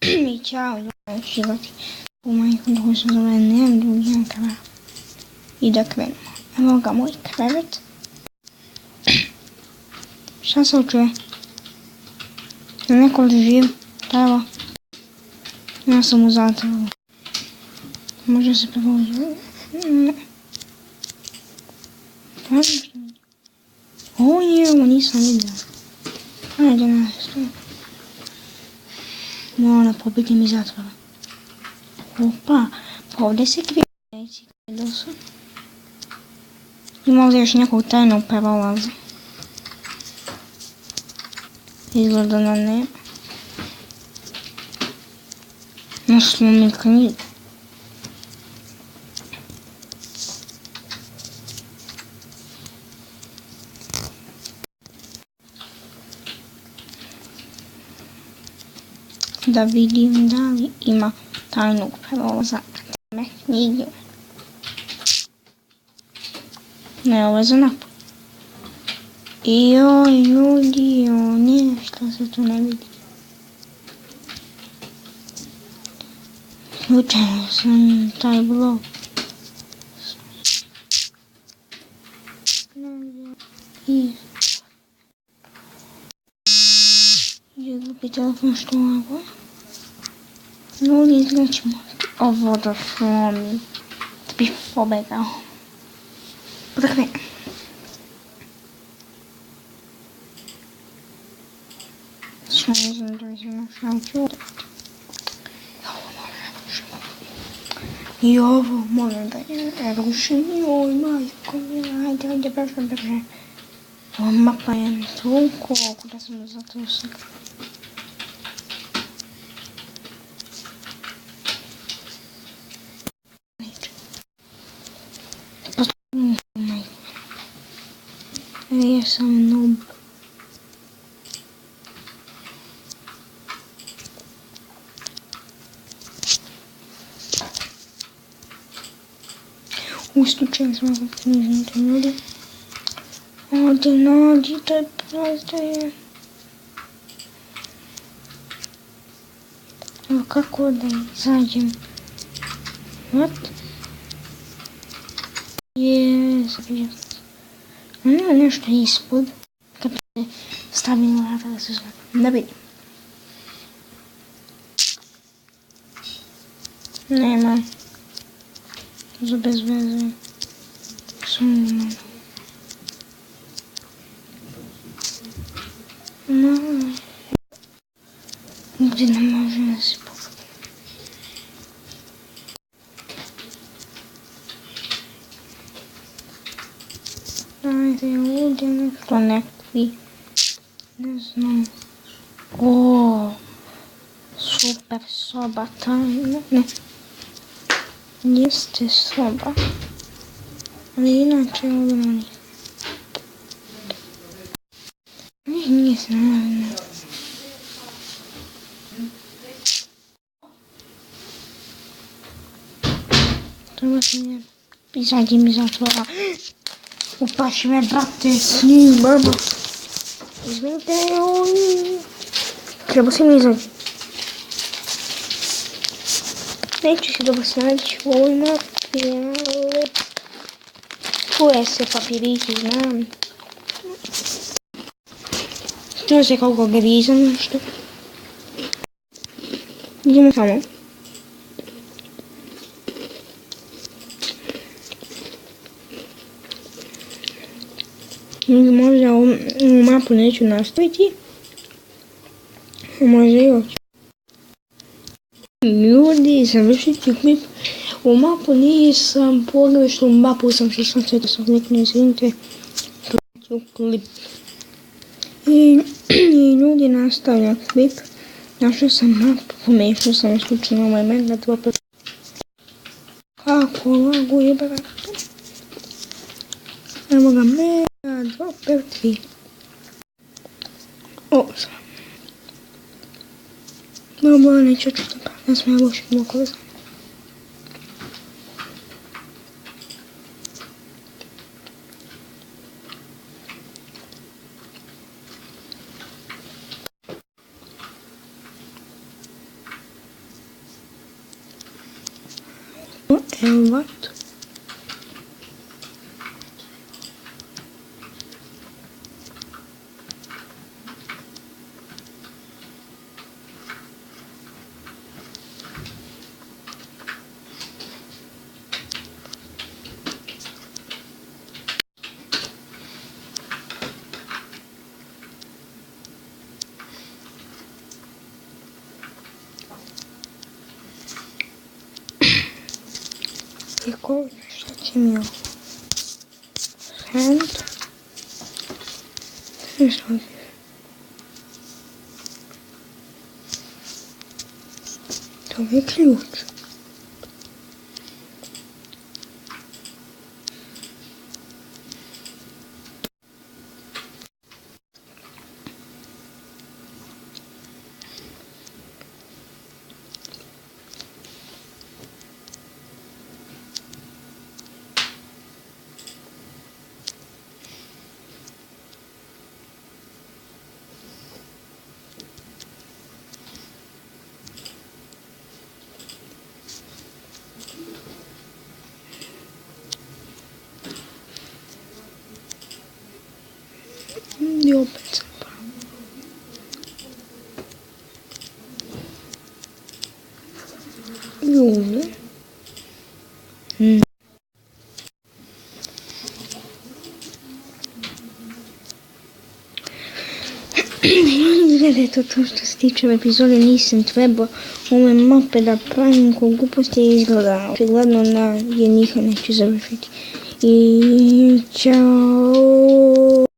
I ciao, život u mojih koji se zove Nemam drugi krevet. I da krenemo. Evo ga moj krevet. Šta se učuje? Da neko li živ? Da evo. Ja sam u zatvoru. Može se prevoditi. Ne. Ovo je, ovo nisam vidio. Ajde, nastavno. Mora pobiti mi zatvora. Opa, pa ovdje se krije. Ima li još nekog tajnog prolaza? Izgleda da ne. Naslomim knjigu. Da vidim da li ima tajnog prolaza teme knjige. Ne, ovo je za napad. Joj, ljudi, ništa se tu ne vidi. Slučajno sam taj blog. I glupi telefon što ovo. Ljudi, izglećemo. Ovo da slomim. Da bih pobegao. Dakle. Što ne znam da ćemo šalću. I ovo moram da je rušim. Joj, majko mi, ajde, brže. Ova mapa je toliko, kuda sam zato sad. Ja sam noob. Ustučili smo ga knjižnite ljudi. Ovdje nađite, pravdaje. Evo kako da izađem? What? Ima nešto ispod. Kad se stavim vrata da se zove. Da vidim. Nema. Za bez veze. Samo no. Gdje ne može da se pogodi. Ajde, ovdje nešto nekvi. Ne znam. O, super soba tajna. Ne. Jeste soba. Ali inače ovdje nije. Nije se naravno. Treba se ne izađem iz zatvora. Upaši me, brate, s njim, baba. Izvinite, oj. Treba se mi izađi. Neću se dobro snaći u ovoj mapi, ali... Čuje se papirići, znam. Čuje se kako grizam nešto. Idemo samo. Možda ovu mapu neću nastaviti. Možda i hoću. Ljudi, završit ću klip. U mapu nisam pogledao što u mapu sam što sam sve to sam nek ne izvinite. Ću klip. I ljudi nastavljam klip. Našao sam mapu, pomešao sam slučajno ovaj mega 2 Kako laguje, brate. Evo ga, mega 2 O, sam. Dobro, neću čuti pa, ne smijem lošiti okolo znam. What? Прикольно, кстати, мел. Hand. Новый ключ. И опять Юля. Gledajte to što se tiče epizode nisam trebao ove mape da pravim ko gluposti izgleda. Očigledno da je njih neću završiti. I čao.